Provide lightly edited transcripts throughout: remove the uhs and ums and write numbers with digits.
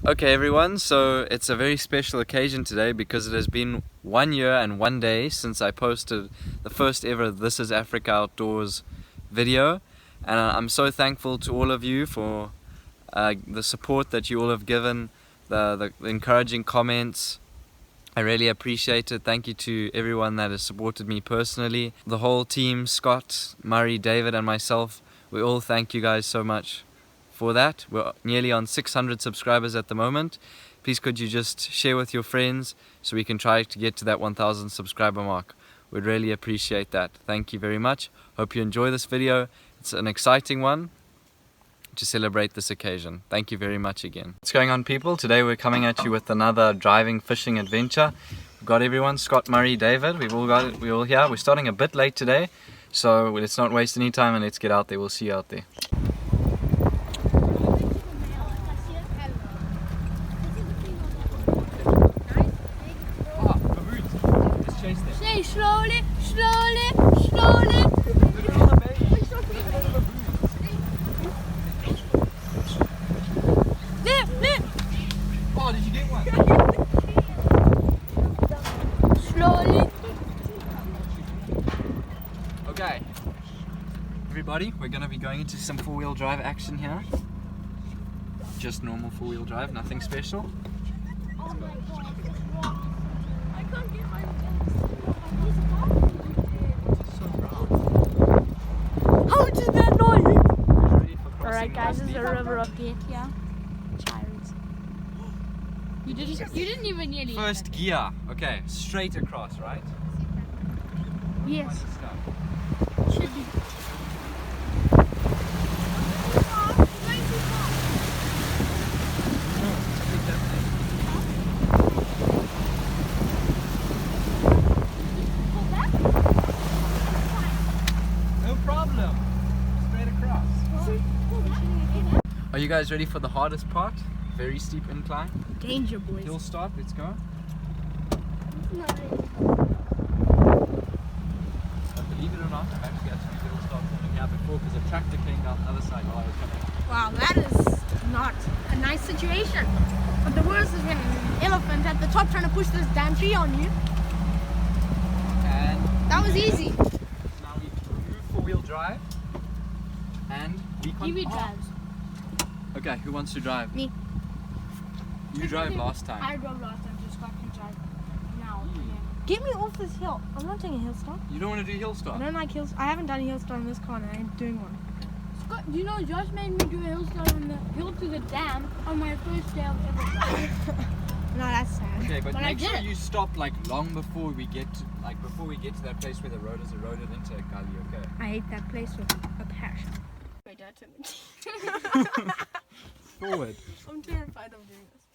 Okay everyone, so it's a very special occasion today because it has been 1 year and 1 day since I posted the first ever This is Africa Outdoors video, and I'm so thankful to all of you for the support that you all have given, the encouraging comments. I really appreciate it. Thank you to everyone that has supported me personally. The whole team, Scott, Murray, David and myself, we all thank you guys so much for that. We're nearly on 600 subscribers at the moment. Please could you just share with your friends so we can try to get to that 1000 subscriber mark. We'd really appreciate that. Thank you very much. Hope you enjoy this video. It's an exciting one to celebrate this occasion. Thank you very much again. What's going on, people? Today we're coming at you with another driving fishing adventure. We've got everyone, Scott, Murray, David. We've all got it. We're all here. We're starting a bit late today, so let's not waste any time and let's get out there. We'll see you out there. Slowly, slowly, slowly. There, there. Oh, did you get one? Slowly. Okay, everybody, we're going to be going into some four-wheel drive action here. Just normal four-wheel drive, nothing special. Oh my God, I can't get my How did that noise? Alright guys, this is a river update, yeah. Chariots. You didn't even nearly First gear. Okay, straight across, right? Yes. Should be. No problem. Straight across. Are you guys ready for the hardest part? Very steep incline. Danger, boys. Hill start, let's go. But believe it or not, I've actually had some hill starts on here before because a tractor came down the other side while I was coming. Wow, that is not a nice situation. But the worst is when an elephant at the top trying to push this damn tree on you. And That was easy. now we move four-wheel drive. And we can drives. Okay, who wants to drive? Me. You drove last time. I drove last time, just got to drive now. Hmm. Yeah. Get me off this hill. I'm not taking a hill start. You don't want to do hill I start? don't like hills. I haven't done a hill start on this car and I ain't doing one. Scott, you know Josh made me do a hill start on the hill to the dam on my first day of ever driving. No, that's sad. Okay, but I make did sure it. you stop like long before we get to that place where the road is eroded into a gully, okay? I hate that place with a passion. Forward. I'm terrified of doing this.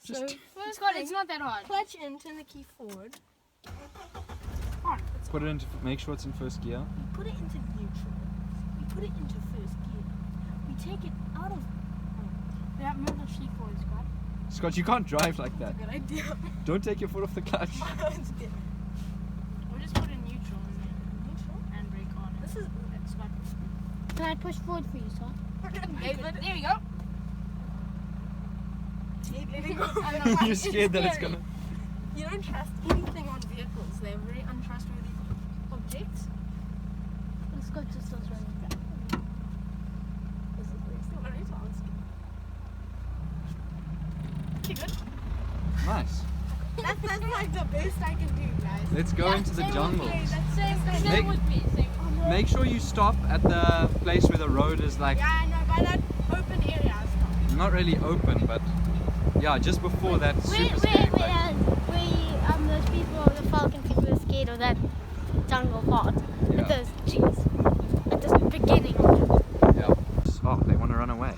Just So, first Scott, it's not that hard. Clutch in, turn the key forward. On. put it into, make sure it's in first gear. We put it into neutral. We put it into first gear. We take it out of. We have moved the sheet forward, Scott. Scott, you can't drive like that. Good idea. Don't take your foot off the clutch. We'll just put in neutral and then neutral and brake on. This is Scott. Can I push forward for you, Scott? There we go. You're scared that it's gonna. You don't trust anything on vehicles. They're very untrustworthy objects. Let's go just those running back. This is very okay, good. Nice. That's like the best I can do, guys. Let's go into the jungle. Same with me. Make sure you stop at the place where the road is like Yeah, I know, by that open area I stopped. not really open, but yeah, just before that super scary place. Those people, the Falcon people were scared of that jungle part Yeah. with those trees at the beginning of it. Yeah. Oh, they want to run away.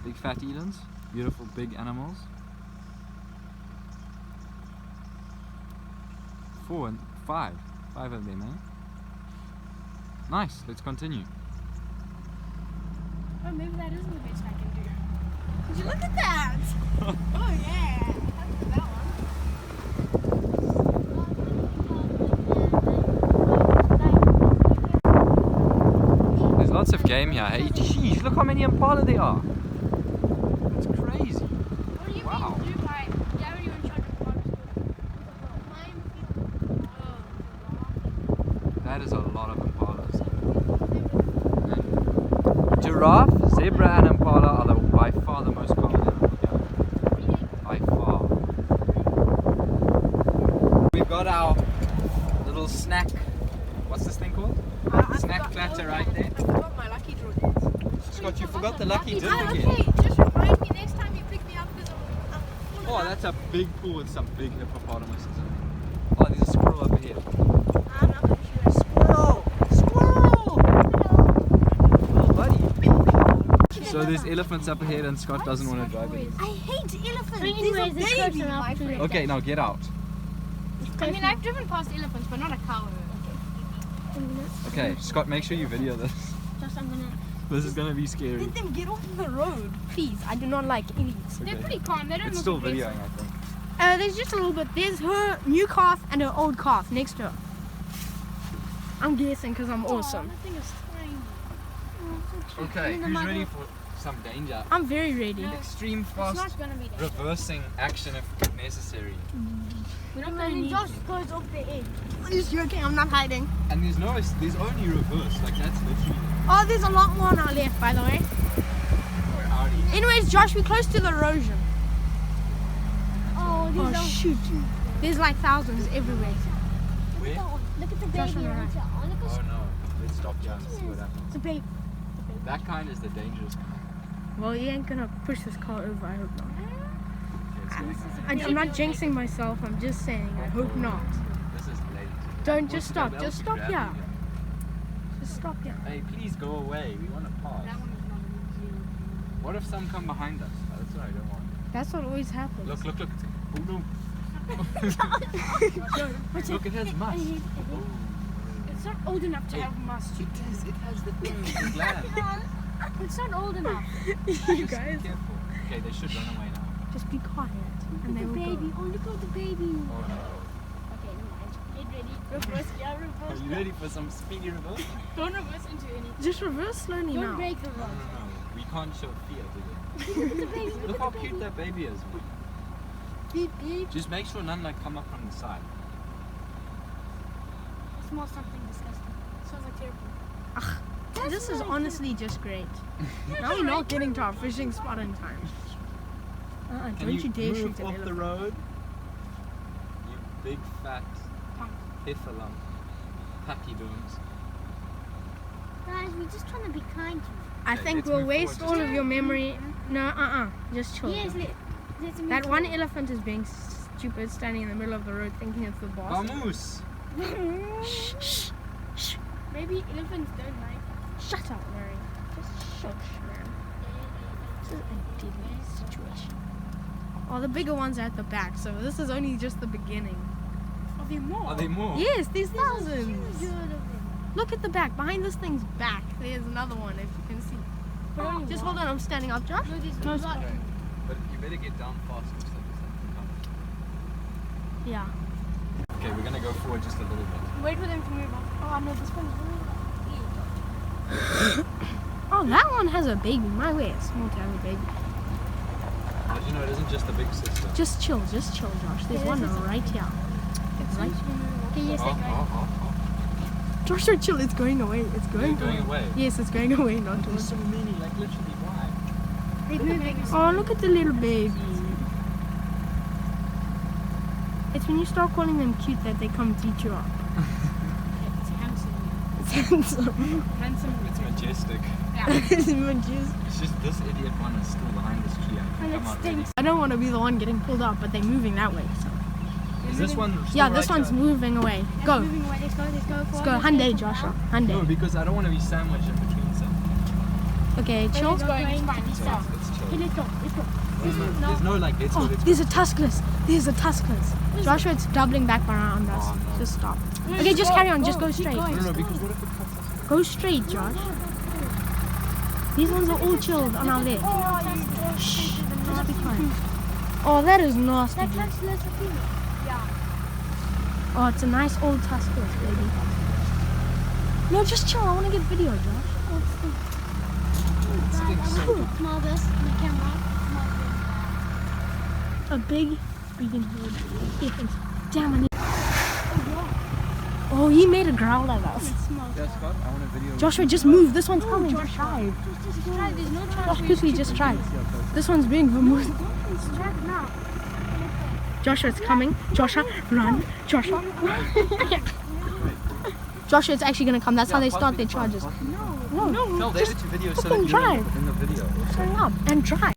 Big fat elands, beautiful big animals. 4 and 5. 5 of them, eh? Nice, let's continue. Oh, maybe that isn't the best I can do. Would you look at that? Oh yeah. Look at that one. There's lots of game here. Hey, jeez, look how many impala there are. It's crazy. giraffe, zebra and impala are by far the most common animal here. By far. We've got our little snack, what's this thing called? Snack platter right there. I forgot my lucky draw dates. Scott, you forgot the lucky dip Okay, again. just remind me next time you pick me up because I'm full Oh, of that's a big pool with some big hippopotamuses in it. Oh, there's a squirrel up here. I'm not sure. Squirrel! Squirrel! Oh, buddy. So there's elephants up ahead and Scott doesn't want to drive it. I hate elephants. Anyways, it's close Baby, enough my to- friend. Okay, now get out. I mean, I've driven past elephants, but not a cow. Okay, Scott, make sure you video this. Just I'm gonna. This is gonna be scary. Let them get off the road, please. I do not like idiots. Okay. They're pretty calm. They don't It's look still aggressive. videoing, I think. There's just a little bit. There's her new calf and her old calf next to her. I'm guessing because I'm awesome. That thing is tiny. Okay, who's ready for some danger? I'm very ready. Extreme It's fast not gonna be that. reversing action if necessary. We don't And really then need Josh goes off the edge. Are you joking? I'm not hiding. And there's only reverse, like that's literally Oh, there's a lot more on our left, by the way. we're Audi. Anyways, Josh, we're close to the erosion. Oh, Oh, these are. shoot. There's like thousands everywhere. Where? Look at the Josh baby. on the right. Look Oh at no, let's stop here and see what happens. the baby. That kind is the dangerous kind. Well, he ain't gonna push this car over, I hope not. Okay, it's going on. I'm not jinxing myself, I'm just saying, I hope not. This is late. Don't, just What's stop, that just else stop you here. grab Just stop here. Hey, please go away. We want to pass. What if some come behind us? That's what I don't want. That's what always happens. Look. Oh no. What's Look, it has must. Oh. It's not old enough to have must. It has the thing, the gland. It's not old enough. You Just guys, be careful. Okay, they should run away now. just be quiet. And Look they at will the baby. go. Oh, look at the baby. Oh no. Okay, never mind. Get ready. Reverse. Yeah, Are reverse. you ready for some speedy reverse? Don't reverse into any. Just reverse slowly Don't now. break the No, road. no, no. We can't show fear today. Look at the baby. Look how cute that baby is. Beep, beep. Just make sure none like come up from the side. It smells something disgusting. It smells like terrible. This is honestly just great. Now we're not getting to our fishing spot in time. Can Don't you dare move shoot an off the elephant. road? You big fat heffalump. Pachyderms. Guys, we're just trying to be kind to you. I Okay, think let's we'll move waste forward all just of your memory. No, just chill. Yes, let's move That one forward. elephant is being stupid, standing in the middle of the road thinking it's the boss. Vamoose! Shh. Maybe elephants don't like. Shut up, Mary. Just shush, man. This is a deadly situation. Oh, the bigger ones are at the back, so this is only just the beginning. Are there more? Are there more? Yes, there's Huge of thousands. them. Look at the back. Behind this thing's back, there's another one, if you can see. But only Just one. hold on, I'm standing up, Josh. No, there's No, a lot. Okay. But you better get down fast so this thing comes. Yeah. Okay, we're gonna go forward just a little bit. Wait for them to move on. Oh no, this one's really. Oh, that one has a baby. My way, it's small to have a baby. How do you know it isn't just the big sister? Just chill, Josh. There's Yeah, one this is- right here. It's Right. Okay, yes, Oh, they're going. Joshua, chill. It's going away. It's They're going away. Yes, it's going away, not There's towards. so many, like literally why? They're moving. Oh, look at the little baby. It's when you start calling them cute that they come beat you up. It's handsome. It's handsome. Handsome. It's majestic. It's just- It's just this idiot one is still behind this tree. I And can it come out really. stinks. I don't want to be the one getting pulled up, but they're moving that way. So. Is this one still Yeah, this right one's here? moving away. They're Go. moving away. Let's go. Let's go. forward. Hyundai, Let's go Joshua. now. No, Hyundai. because I don't want to be sandwiched in between something. Okay, chill. Let's go. It's fine. It's So fine. it's chill. Okay, let's go. Let's go. There's no like, let's go, Oh, let's go. there's a Tuskless. There's a Tuskless. Joshua, it's doubling back around us. Oh, no. Just stop. No, Okay, just go, carry on. go, Just go keep straight. going. No, because what if it cuts us? Go straight, Josh. These ones are all chilled on our left. Oh, Shh. Just be quiet. Oh, that is nasty. That dude. looks less appealing. Yeah. Oh, it's a nice old Tuskless, baby. No, just chill. I want to get video, Josh. It stinks so good. Smell this in the camera. Smell A big freaking hood. Damn, I need. Oh, he made a growl at us. Yeah, Scott, I want a video. Joshua, just move. This one's coming. Just try. Just try. There's no chance. Josh, quickly, just try. This one's being removed. now. Joshua, it's coming. Joshua, run. Joshua. Joshua, it's actually gonna come. That's how they start their charges. No. Tell David to video so that fucking you're try. in the video. Hurry up and try.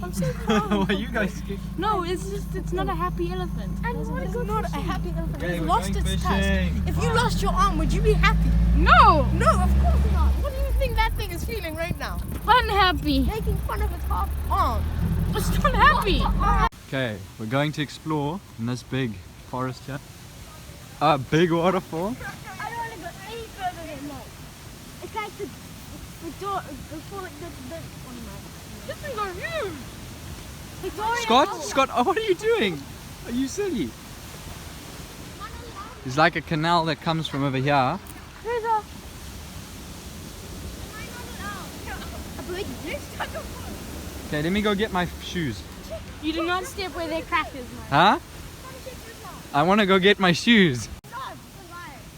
I'm so calm. Are you guys scared? No, it's not a happy elephant. It's not a happy elephant. Okay, It's we're lost going its tusk. fishing. If you lost your arm, would you be happy? No. No, of course not. What do you think that thing is feeling right now? Unhappy. Making fun of its half arm. It's not happy. Okay, we're going to explore in this big forest here. A big waterfall. I don't want to go any further than that. It's like the door before the This thing's are huge. Victoria. Scott, oh, what are you doing? Are you silly? There's like a canal that comes from over here. There's a Okay, let me go get my shoes. You do not step where their crackers, man. Huh? I want to go get my shoes.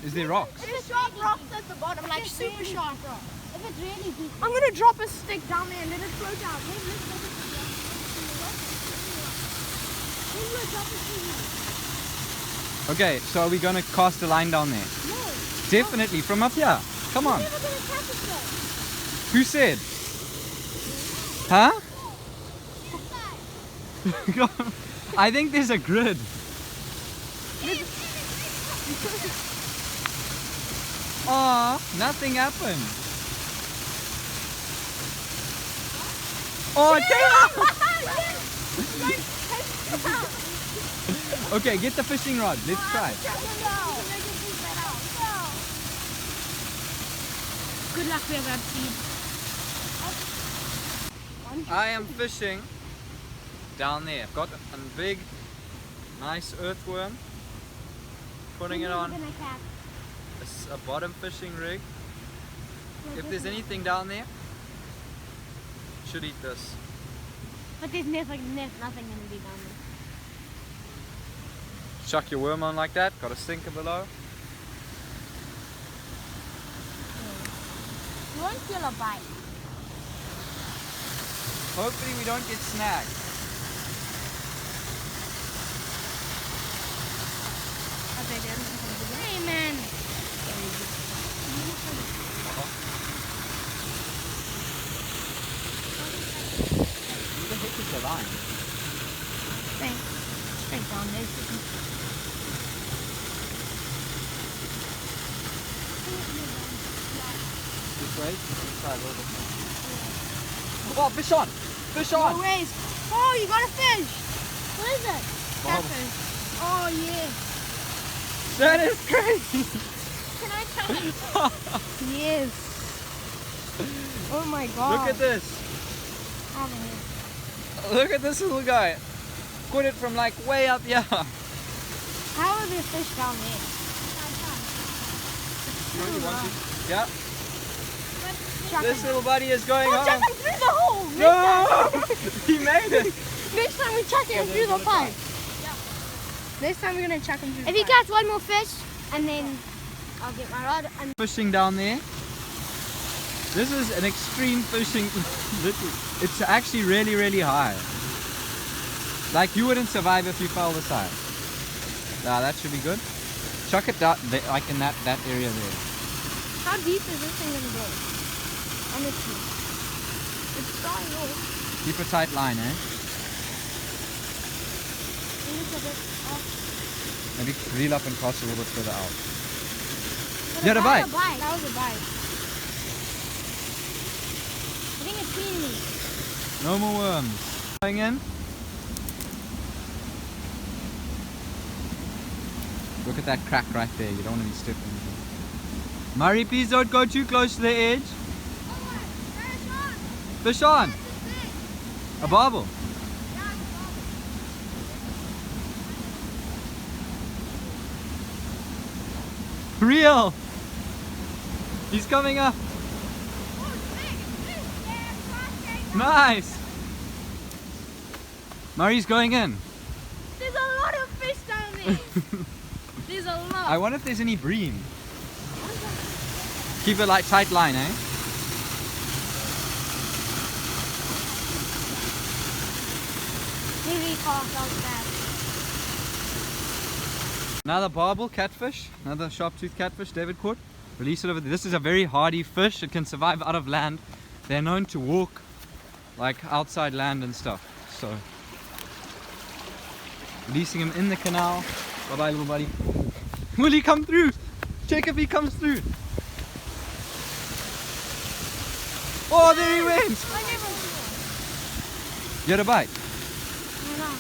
Is there rocks? There's sharp rocks at the bottom, like super sharp rocks. If it's really deep. I'm gonna drop a stick down there and let it float down. Okay, so are we going to cast a line down there? No. Definitely, from up here. Come on. Never gonna catch it though. Who said? Huh? I think there's a grid. Aw, nothing happened. Oh, Taylor! Okay, get the fishing rod. Let's try. Good luck with that seed. I am fishing down there. I've got a big, nice earthworm. Putting it on a bottom fishing rig. If there's anything down there, should eat this. But there's nothing gonna be down there. Chuck your worm on like that. Got a sinker below. You won't feel a bite. Hopefully we don't get snagged. Hey man. Who the heck is the line? Straight down there. This way? Let's try a little bit more. Oh, fish on! Fish on! No ways. Oh, you got a fish. What is it? Catfish. Oh, yeah. That is crazy! Can I try it? Yes. Oh my god. Look at this! Look at this little guy! Caught it from like way up here! How are there fish down there? You really want to? Yeah? Chuck This him. little buddy is going Oh, on! chuck him through the hole. No! He made it! Next time we chuck him through the pipe. Next time we're gonna chuck him through the If you pipe. catch one more fish, and then I'll get my rod and Fishing down there. This is an extreme fishing. It's actually really, really high. Like you wouldn't survive if you fell this high. Nah, that should be good. Chuck it down, like in that area there. How deep is this thing gonna go? Honestly. It's starting off. Keep a tight line, eh? Maybe reel up and cast a little bit further out. You had a bite. That was a bite. I think it's seen me. No more worms. Going in. Look at that crack right there. You don't want to be stepping into it. Murray, please don't go too close to the edge. Fish on. A barbel. Real. He's coming up. Nice. Murray's going in. There's a lot of fish down there. There's a lot. I wonder if there's any bream. Keep it like tight line, eh? Maybe call that. Another barbel catfish, another sharp-toothed catfish David caught. Release it over there. This is a very hardy fish. It can survive out of land. They're known to walk like outside land and stuff. So releasing him in the canal. Bye bye, little buddy. Will he come through? Check if he comes through. Oh, there he went. You had a bite? I know.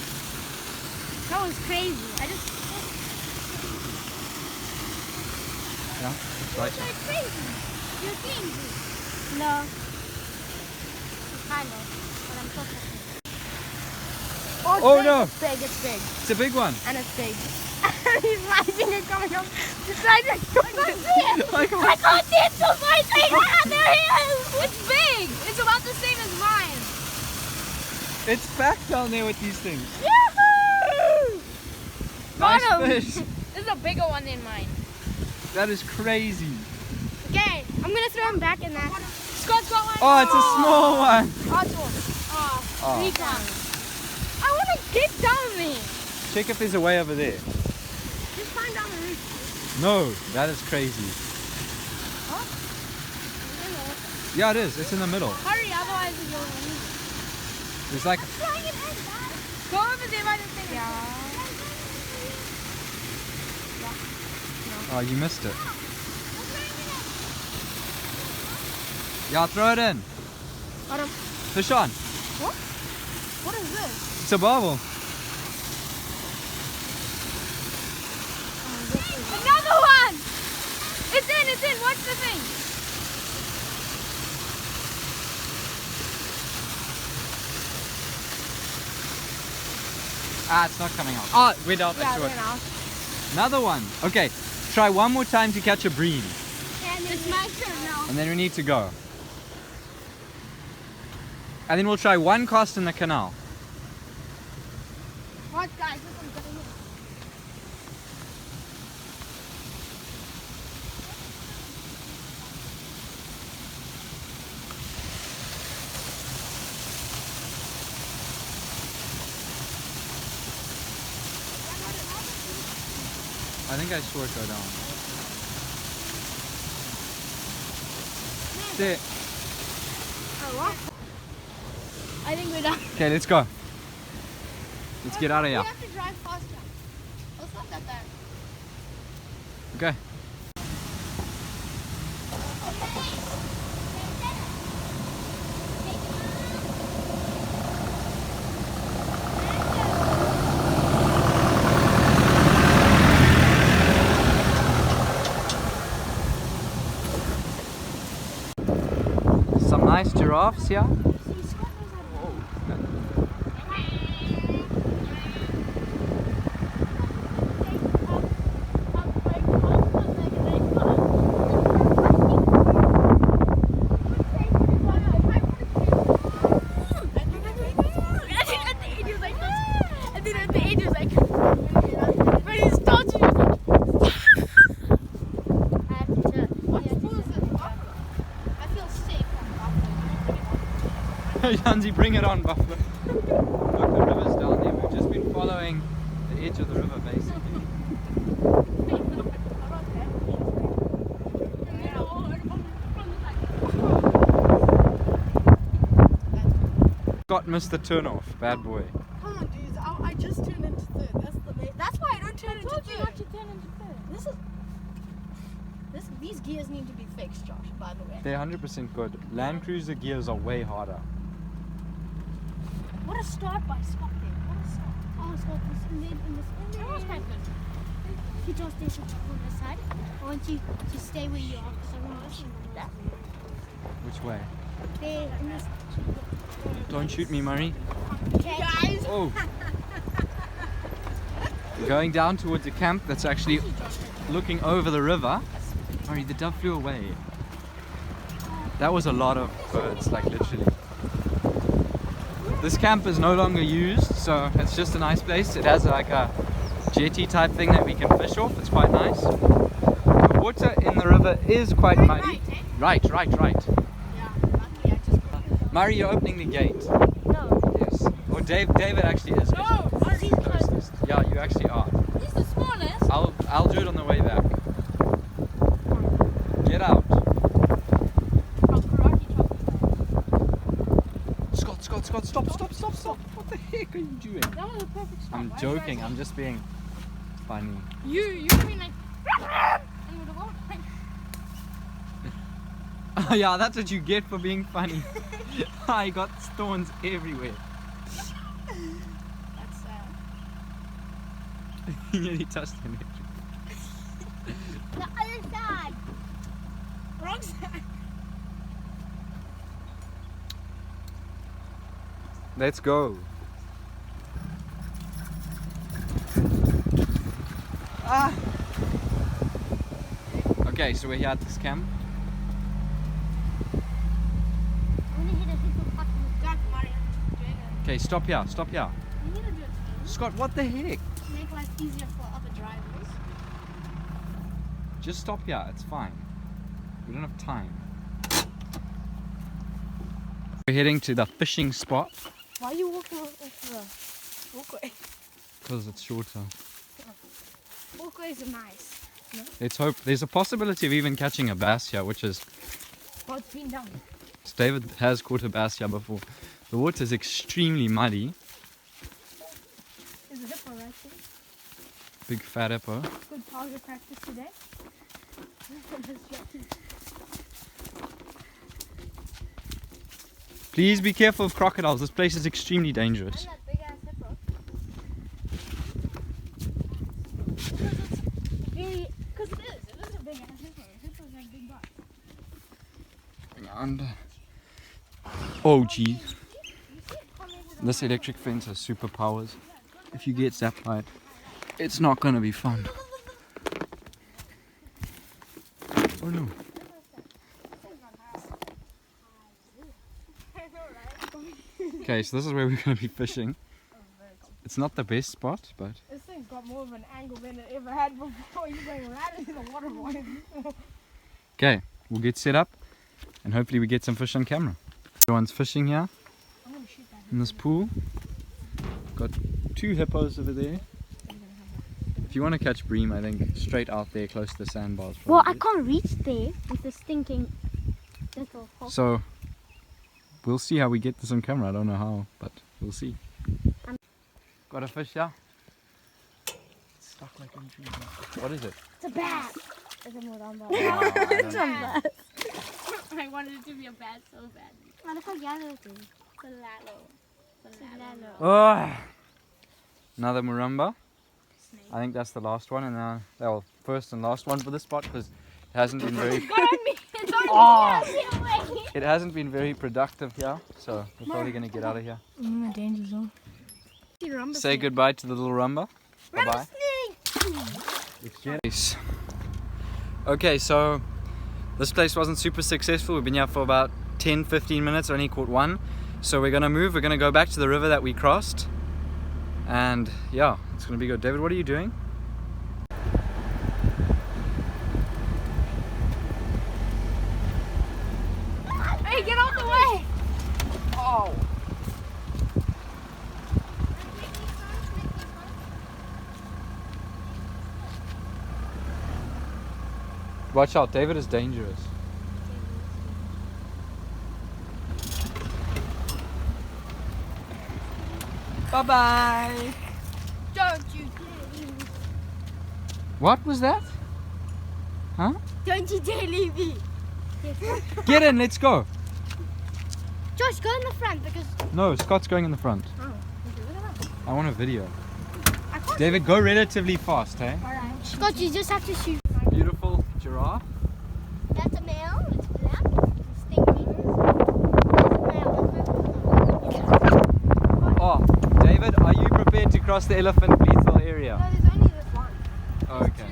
That was crazy. I just. Yeah, right. You're crazy. You're crazy. No. Kind of. But I'm so happy. Oh big. no! It's big. It's big. It's a big one. And it's big. He's rising and coming up. He's rising. I can't see it. I can't see it. So rising. Ah, there he is. It's big. It's about the same as mine. It's back down there with these things. Yahoo! Nice Got him. fish. This is a bigger one than mine. That is crazy. Okay, I'm gonna throw him back in that. Scott's got one. Oh, it's a small one. Oh, 3 times. I want to get down there. Check if there's a way over there. Just climb down the roof. No, that is crazy. Huh? Yeah, it is. It's in the middle. Hurry, otherwise you'll lose. There's like, Go over there by the thing. Yeah. oh, you missed it. Yeah, throw it in. Got him. Fish on. What? What is this? It's a barbel. Another one! It's in. Watch the thing. Ah, it's not coming out. Oh, wait out. I Yeah, saw they're it. now. Another one. Okay, try one more time to catch a bream. It's my turn now. And then we need to go. And then we'll try one cast in the canal. Watch, guys. This one's getting it. I think I saw it go down. There. Oh, what? I think we're done. Okay, let's go. Let's get out of here. We have to drive faster. Oh, it's not that bad. Okay. Some nice giraffes here. Yanzi, bring it on, Buffalo. Look, the river's down there. We've just been following the edge of the river, basically. Scott missed the turn off. Bad boy. Come on, dudes. I just turned into third. That's why I don't turn into third. Not to turn into third. These gears need to be fixed, Josh, by the way. They're 100% good. Land Cruiser gears are way harder. What a start by Scott there. What a start. Oh, Scott, in this. That was quite good. If you just station on this side, I want you to stay where you are because I want to listen to that. Which way? There, in this. Don't shoot me, Murray. Okay. Guys! Oh! We're going down towards a camp that's actually looking over the river. Murray, the dove flew away. That was a lot of birds, like literally. This camp is no longer used, so it's just a nice place. It has like a jetty type thing that we can fish off. It's quite nice. The water in the river is quite muddy. Right. Yeah, luckily I just got Murray, you're opening the gate. No. Yes. Or David actually is. No, He's the closest. Yeah, you actually are. He's the smallest. I'll do it on the way back. Get out. I'll karate chop. Scott, stop. What the heck are you doing? That was a perfect stop. I'm Why joking, did I I'm just being funny. You mean like and with the boat like Oh yeah, that's what you get for being funny. I got thorns everywhere. that's You nearly touched him. The other side. wrong side. Let's go. Okay, so we're here at this camp. I'm gonna hit a hippopotamus. Duck Mario. Okay, stop here. You need to do it Scott, what the heck? to make life easier for other drivers. Just stop here, it's fine. We don't have time. We're heading to the fishing spot Why are you walking off the walkway? because it's shorter. Walkways are nice. Let's hope. There's a possibility of even catching a bass here, which is Well, it's been done. David has caught a bass here before. The water is extremely muddy. There's a hippo right there. Big fat hippo. Good target practice today. Please be careful of crocodiles. This place is extremely dangerous. And that big ass hippo. Because it is a big ass hippo. Hippos have big butts. And oh gee, this electric fence has superpowers. If you get zapped by it, it's not gonna be fun. Oh no. Okay, so this is where we're gonna be fishing. It's not the best spot, but This thing's got more of an angle than it ever had before. You're going right into the water boy. okay, we'll get set up and hopefully we get some fish on camera. Everyone's fishing here I'm gonna shoot that. in this pool. Got 2 hippos over there. If you want to catch bream, I think straight out there close to the sandbars. Well, I probably. can't reach there with the stinking little hole. So we'll see how we get this on camera. I don't know how, but we'll see. Got a fish here. It's stuck like in trees. What is it? It's a bass. It's a muramba. It's bass. I wanted it to be a bat so bad. Oh, look how yellow it is. Solalo. Oh, another muramba. I think that's the last one, and well, first and last one for this spot because it hasn't been very. Got on me. It's on Oh! me. It hasn't been very productive here, so we're probably gonna get out of here. I'm in a danger zone. Say goodbye to the little rumba. Bye bye. Rattlesnake. Okay, so this place wasn't super successful. We've been here for about 10-15 minutes, only caught one. So we're gonna move, we're gonna go back to the river that we crossed. And yeah, it's gonna be good. David, what are you doing? Hey, get out the way. Oh! Watch out, David is dangerous. Bye bye. Don't you dare leave me. What was that? Huh? Don't you dare leave me. Get in, let's go. Josh, go in the front because. No, Scott's going in the front. Oh, okay, look at that. I want a video. I can't. David, go relatively fast, hey? Alright. Scott, you just have to shoot. Beautiful giraffe. That's a male. It's black. It's stinking. That's a male. Oh, David, are you prepared to cross the elephant lethal No, area? there's only this one. Oh, okay.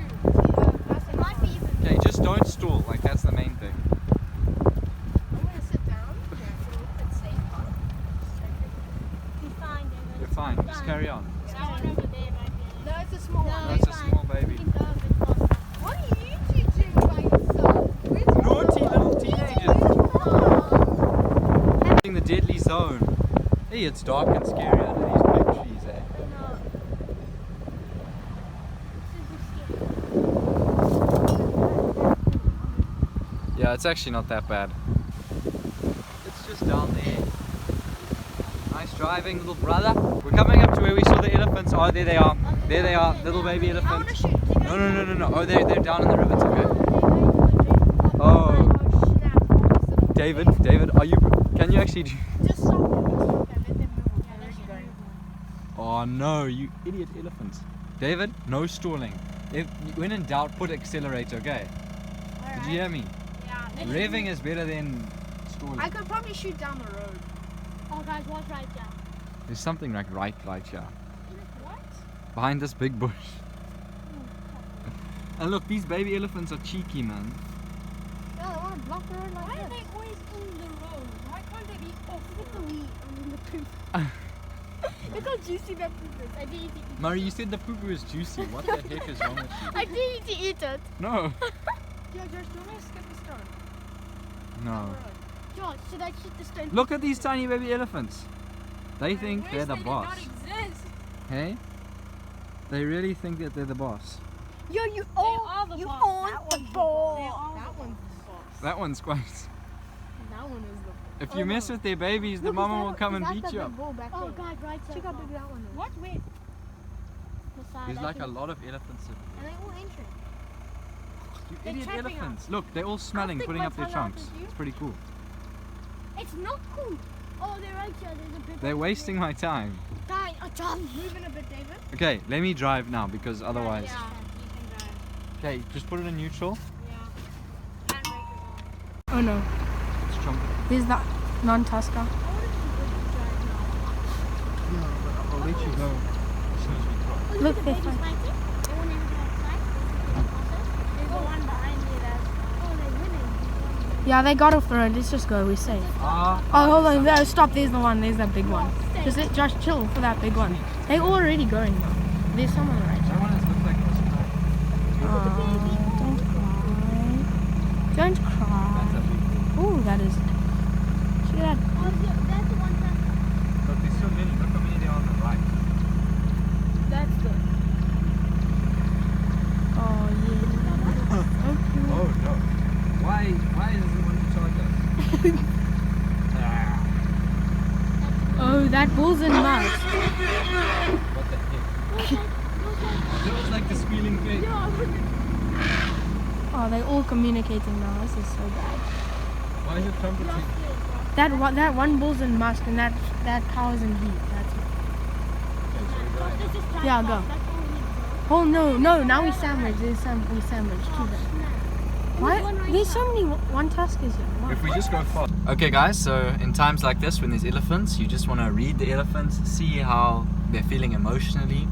It might be even. Okay, just don't stall, like that's the main thing. I'm gonna sit down. Yeah, so it's safer. Be fine, David. You're fine, just carry on. That one over there might be. No, That's a small one. That's a small baby. What are you two doing by yourself? Naughty little teenagers. In the deadly zone. Hey, it's dark and scary under these big trees, eh? Yeah, it's actually not that bad. It's just down there. Nice driving, little brother. We're coming up to where we saw the elephants. Oh, there they are. There they are, little baby elephants. No. Oh, they're down in the rivets, okay. Oh. David, are you? Can you actually do? Just stop. Okay, let them move. Oh no, you idiot elephants. David, no stalling. If when in doubt, put accelerator, okay? Did you hear me? Yeah. Revving is better than stalling. I could probably shoot down the road. Oh guys, watch right there. There's something like right here. What? Behind this big bush. And look, these baby elephants are cheeky, man. Yeah, they want to block the road like Why are this. they always in the road? Why can't they be off Look at the wheat and the poop. Look how juicy that poop is. I did need to eat Murray, you said the poo-poo is juicy. What the heck is wrong with you? I did need to eat it. No. Yo, Josh, do you want me to skip the stone? No. George, should I shoot the stone? Look at these tiny baby elephants. They think I they're wish the they boss. Did not exist. Hey? They really think that they're the boss. Yo, you are the you boss. own That the one's the ball. boss. That one's the boss. That one's quite... That one is the boss. If you mess with their babies, the mama will come and beat you up. Oh god, right Check how big that one is. What? Wait. There's like a lot of elephants. And they all entering. You They're idiot trapping elephants. Look, they're all smelling, stick putting my up their tongue out trunks. at you. It's pretty cool. It's not cool. Oh, they're right here. There's a big They're one. wasting my time. Fine, John. Moving a bit, David. Okay, let me drive now because otherwise... Yeah, you can drive. Okay, just put it in neutral. Yeah. Handbrake is on. Oh no. It's trumpet. Here's that non-Tusker. Yeah, but I'll let you go as soon as we try. Look, the they're babies fine. fighting. They won't even go outside. There's the one behind me that's... Oh, they're winning. Yeah, they got off the road. Let's just go. We're safe. Ah, Oh, hold on. No, stop. There's the one. There's that big one. Just let Josh chill for that big one. They're already going now. There's someone right that here. one has looked like it was crying. Don't cry. Don't That's cry. a big one. Oh, that is. See that? Oh, that's the one that's... Look, there's so many. Look how many there are on the right. That's the... Oh, yeah. Okay. Oh no. Why does it want to charge us? Ah, Oh, that bull's in mud. what the heck? That was like the squealing pig. Oh, they're all communicating now. This is so bad. Why is it trumpeting? That one bull's in musk and that cow's in heat. That's it. Yeah, go. Oh no, now we sandwich. We sandwich. Too bad. Why? There's so many one tuskers here. Why? If we just go fast. Okay guys, so in times like this when there's elephants, you just want to read the elephants, see how they're feeling emotionally.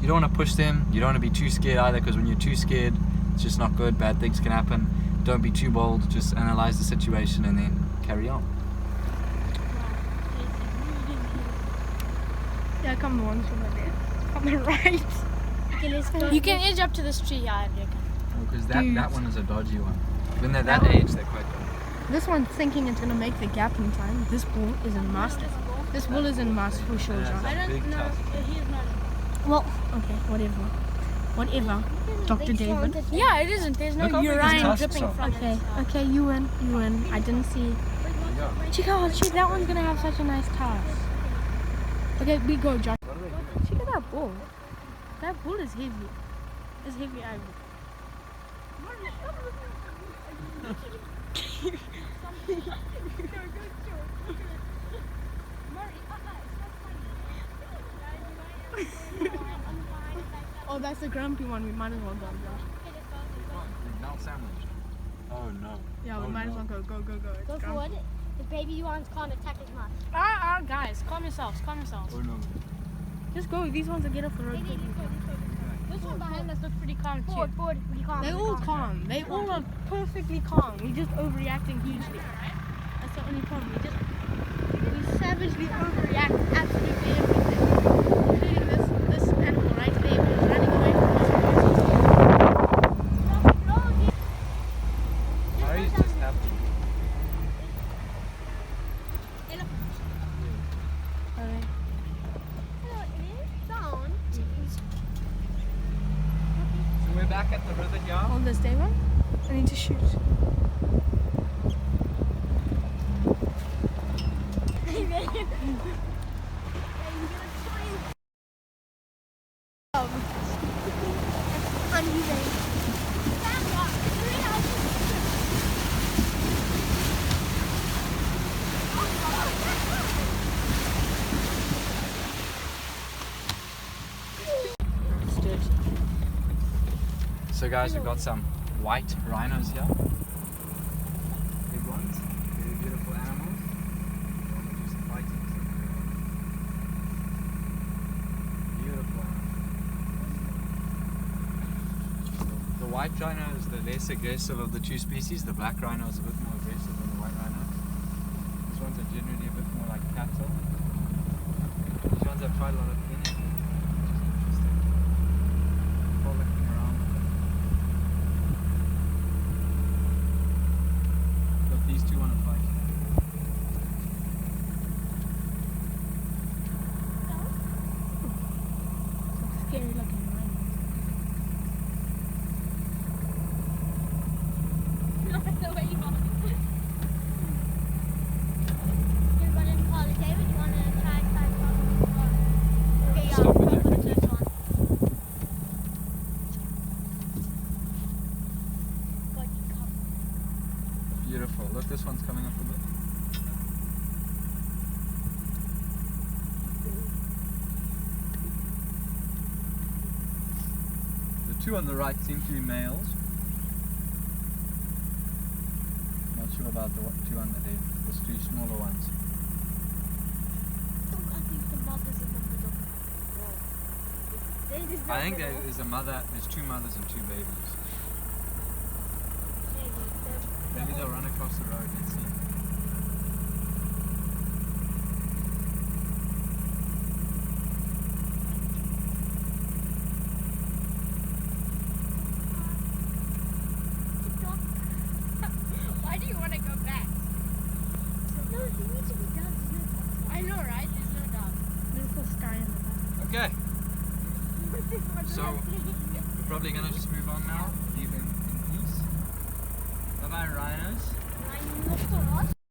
You don't want to push them, you don't want to be too scared either, because when you're too scared, it's just not good, bad things can happen. Don't be too bold, just analyze the situation and then carry on. Yeah, come the ones from the left. On the right. Okay, let's go. You can edge up to this tree, yeah, I reckon. Because Dude. that one is a dodgy one. When they're that That one- age, they're quite dodgy. This one's thinking it's gonna make the gap in time. This bull is in must. This bull is in must for sure, John. I Big don't know. tusk. He's not. Well, okay, whatever. Whatever. Dr. David. Yeah, it isn't. There's no Look how big his urine tusks dripping are. from Okay, it. okay, you win. I didn't see. Check out, shoot, that one's gonna have such a nice task. Okay, we go, Josh. Check out that bull. That bull is heavy. It's heavy ivory. Oh, that's the grumpy one. We might as well go, Josh. We've now sandwiched. Oh no. Yeah, we Oh, might as no. well go. Go. It's Go grumpy. forward. The baby ones can't attack as much. Guys, calm yourselves. Oh no. Just go. These ones will get off the road. quickly. This one behind us looks pretty calm too. Forward. Pretty calm. They're all calm. They all are perfectly calm. We're just overreacting hugely. That's the only problem. We savagely overreact absolutely everything. Including this animal right there who's running away back at the river here. On this day one? I need to shoot. So guys, we've got some white rhinos here. Big ones, very beautiful animals. They're just fighting. Beautiful animals. The white rhino is the less aggressive of the two species. The black rhino is a bit more aggressive than the white rhino. These ones are generally a bit more like cattle. These ones have quite a lot of energy, which is interesting. Frolicking around with them. Look, these two want to fight. Scary looking rhino. Not the way you want. You want to call it David? You want to try okay, yeah, Stop I'll it go there. for the first one. God, you come. Beautiful. Look, this one's coming up a bit. The two on the right seem to be males. Not sure about the two on the left. There's two smaller ones. I think the mother's in the middle. Whoa. I think there's a mother. There's two mothers and two babies. Maybe they'll run across the road. Let's see. Why do you want to go back? No, you need to be done. I know, right? There's no dog. Beautiful sky in the back. Okay. So we're probably gonna just move on now. Leave him in peace. Bye bye, rhinos. Nein, noch so was?